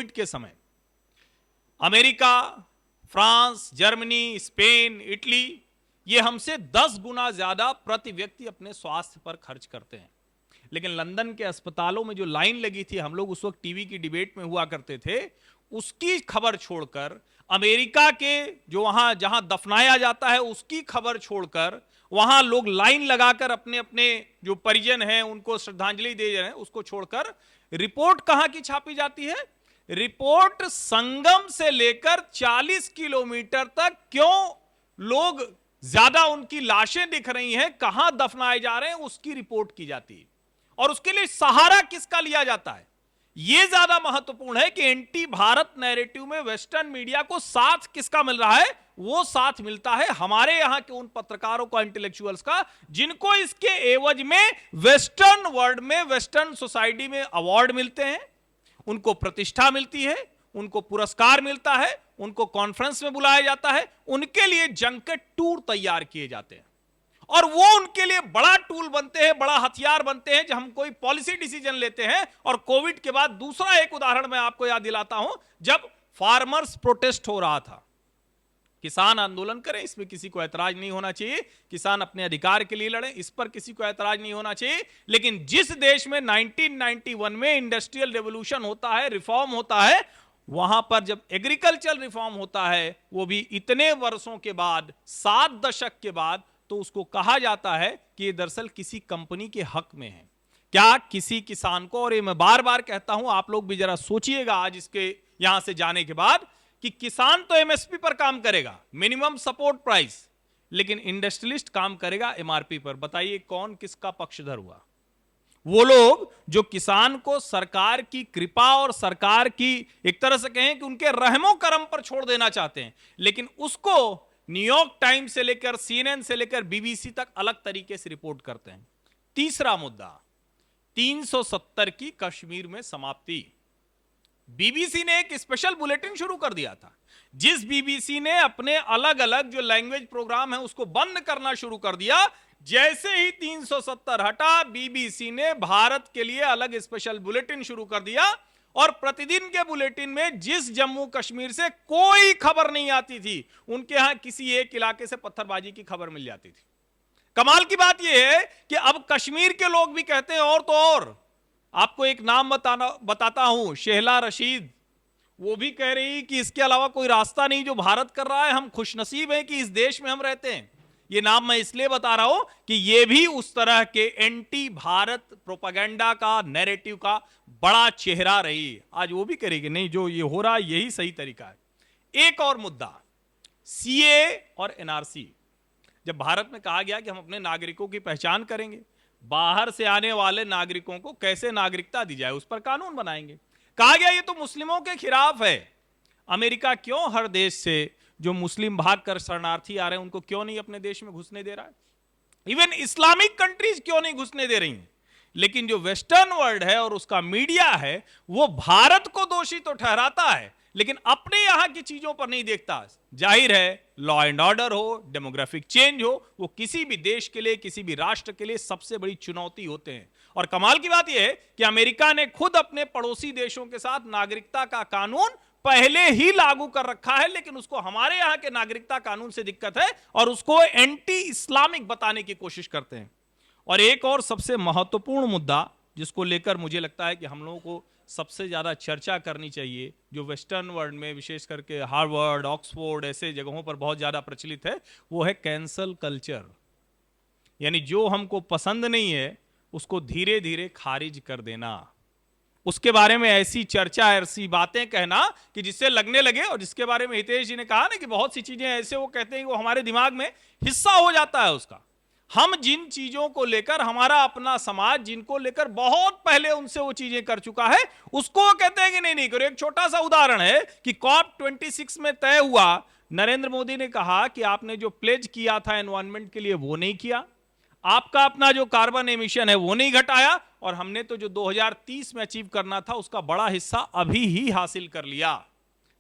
Covid के समय America, France, Germany, Spain, Italy ये हमसे 10 गुना ज्यादा प्रति व्यक्ति अपने स्वास्थ्य पर खर्च करते हैं। लेकिन लंदन के अस्पतालों में जो लाइन लगी थी, हम लोग उस वक्त टीवी की डिबेट में हुआ करते थे, उसकी खबर छोड़कर, अमेरिका के जो वहां जहां दफनाया जाता है उसकी खबर छोड़कर, वहां लोग लाइन लगाकर अपने अपने जो परिजन हैं उनको श्रद्धांजलि दे रहे हैं, उसको छोड़कर रिपोर्ट कहां की छापी जाती है? रिपोर्ट संगम से लेकर 40 किलोमीटर तक क्यों लोग ज्यादा उनकी लाशें दिख रही हैं, कहां दफनाए जा रहे हैं, उसकी रिपोर्ट की जाती है। और उसके लिए सहारा किसका लिया जाता है? यह ज्यादा महत्वपूर्ण है कि एंटी भारत नैरेटिव में वेस्टर्न मीडिया को साथ किसका मिल रहा है? वो साथ मिलता है हमारे यहां के उन पत्रकारों का, इंटेलेक्चुअल्स का, जिनको इसके एवज में वेस्टर्न वर्ल्ड में, वेस्टर्न सोसाइटी में अवार्ड मिलते हैं, उनको प्रतिष्ठा मिलती है, उनको पुरस्कार मिलता है, उनको कॉन्फ्रेंस में बुलाया जाता है, उनके लिए जंकेट टूर तैयार किए जाते हैं और वो उनके लिए बड़ा टूल बनते हैं, बड़ा हथियार बनते हैं जब हम कोई पॉलिसी डिसीजन लेते हैं। और कोविड के बाद दूसरा एक उदाहरण मैं आपको याद दिलाता हूं, जब फार्मर्स प्रोटेस्ट हो रहा था, किसान आंदोलन करें, इसमें किसी को ऐतराज नहीं होना चाहिए, किसान अपने अधिकार के लिए लड़ें, इस पर किसी को ऐतराज नहीं होना चाहिए। लेकिन जिस देश में 1991 में इंडस्ट्रियल रेवोल्यूशन होता है, रिफॉर्म होता है, वहां पर जब एग्रीकल्चर रिफॉर्म होता है, वो भी इतने वर्षों के बाद, 7 दशक के बाद, तो उसको कहा जाता है कि ये दरअसल किसी कंपनी के हक में है। क्या किसी किसान को, और ये मैं बार बार कहता हूं, आप लोग भी जरा सोचिएगा आज इसके यहां से जाने के बाद, कि किसान तो एमएसपी पर काम करेगा, मिनिमम सपोर्ट प्राइस, लेकिन इंडस्ट्रियलिस्ट काम करेगा एमआरपी पर। बताइए कौन किसका पक्षधर हुआ? वो लोग जो किसान को सरकार की कृपा और सरकार की, एक तरह से कहें कि उनके रहमो करम पर छोड़ देना चाहते हैं, लेकिन उसको न्यूयॉर्क टाइम्स से लेकर, सीएनएन से लेकर बीबीसी तक अलग तरीके से रिपोर्ट करते हैं। तीसरा मुद्दा, 370 की कश्मीर में समाप्ति। बीबीसी ने एक स्पेशल बुलेटिन शुरू कर दिया था। जिस बीबीसी ने अपने अलग अलग जो लैंग्वेज प्रोग्राम है उसको बंद करना शुरू कर दिया, जैसे ही 370 हटा, बीबीसी ने भारत के लिए अलग स्पेशल बुलेटिन शुरू कर दिया। और प्रतिदिन के बुलेटिन में जिस जम्मू कश्मीर से कोई खबर नहीं आती थी, उनके यहां किसी एक इलाके से पत्थरबाजी की खबर मिल जाती थी। कमाल की बात यह है कि अब कश्मीर के लोग भी कहते हैं और तो और, आपको एक नाम बताता हूं, शेहला रशीद, वो भी कह रही कि इसके अलावा कोई रास्ता नहीं जो भारत कर रहा है, हम खुशनसीब हैं कि इस देश में हम रहते हैं। ये नाम मैं इसलिए बता रहा हूं कि ये भी उस तरह के एंटी भारत प्रोपेगेंडा का, नैरेटिव का बड़ा चेहरा रही। आज वो भी करेगी नहीं, जो ये हो रहा है यही सही तरीका है। एक और मुद्दा, सीए और एनआरसी। जब भारत में कहा गया कि हम अपने नागरिकों की पहचान करेंगे, बाहर से आने वाले नागरिकों को कैसे नागरिकता दी जाए, उस पर कानून बनाएंगे। कहा गया ये तो मुस्लिमों के खिलाफ है। अमेरिका क्यों हर देश से जो मुस्लिम भाग कर शरणार्थी आ रहे हैं उनको क्यों नहीं अपने देश में घुसने दे रहा है? इवन इस्लामिक कंट्रीज क्यों नहीं घुसने दे रही हैं? लेकिन जो वेस्टर्न वर्ल्ड है और उसका मीडिया है, वो भारत को दोषी तो ठहराता है, लेकिन अपने यहां की चीजों पर नहीं देखता। जाहिर है, लॉ एंड ऑर्डर हो, डेमोग्राफिक चेंज हो, वो किसी भी देश के लिए, किसी भी राष्ट्र के लिए सबसे बड़ी चुनौती होते हैं। और कमाल की बात यह है कि अमेरिका ने खुद अपने पड़ोसी देशों के साथ नागरिकता का कानून पहले ही लागू कर रखा है, लेकिन उसको हमारे यहां के नागरिकता कानून से दिक्कत है और उसको एंटी इस्लामिक बताने की कोशिश करते हैं। और एक और सबसे महत्वपूर्ण मुद्दा जिसको लेकर मुझे लगता है कि हम लोगों को सबसे ज्यादा चर्चा करनी चाहिए, जो वेस्टर्न वर्ल्ड में विशेष करके हार्वर्ड, ऑक्सफोर्ड ऐसे जगहों पर बहुत ज्यादा प्रचलित है, वो है कैंसल कल्चर। यानी जो हमको पसंद नहीं है उसको धीरे धीरे खारिज कर देना, उसके बारे में ऐसी चर्चा, ऐसी बातें कहना कि जिससे लगने लगे, और जिसके बारे में हितेश जी ने कहा ना कि बहुत सी चीजें ऐसे वो कहते हैं कि वो हमारे दिमाग में हिस्सा हो जाता है उसका। हम जिन चीजों को लेकर, हमारा अपना समाज जिनको लेकर बहुत पहले उनसे वो चीजें कर चुका है, उसको कहते हैं कि नहीं नहीं करो। एक छोटा सा उदाहरण है कि COP26 में तय हुआ, नरेंद्र मोदी ने कहा कि आपने जो प्लेज किया था एनवायरमेंट के लिए वो नहीं किया, आपका अपना जो कार्बन एमिशन है वो नहीं घटाया, और हमने तो जो 2030 में अचीव करना था उसका बड़ा हिस्सा अभी ही हासिल कर लिया।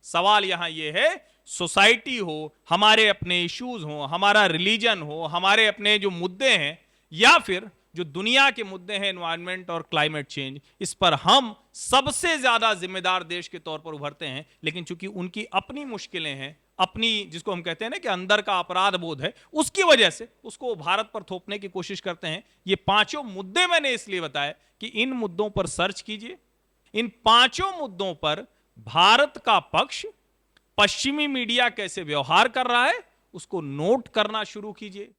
सवाल यहां यह है, सोसाइटी हो, हमारे अपने इश्यूज हो, हमारा रिलीजन हो, हमारे अपने जो मुद्दे हैं, या फिर जो दुनिया के मुद्दे हैं, एनवायरनमेंट और क्लाइमेट चेंज, इस पर हम सबसे ज्यादा जिम्मेदार देश के तौर पर उभरते हैं। लेकिन चूंकि उनकी अपनी मुश्किलें हैं, अपनी जिसको हम कहते हैं ना कि अंदर का अपराध बोध है, उसकी वजह से उसको भारत पर थोपने की कोशिश करते हैं। ये पांचों मुद्दे मैंने इसलिए बताए कि इन मुद्दों पर सर्च कीजिए, इन पांचों मुद्दों पर भारत का पक्ष, पश्चिमी मीडिया कैसे व्यवहार कर रहा है, उसको नोट करना शुरू कीजिए।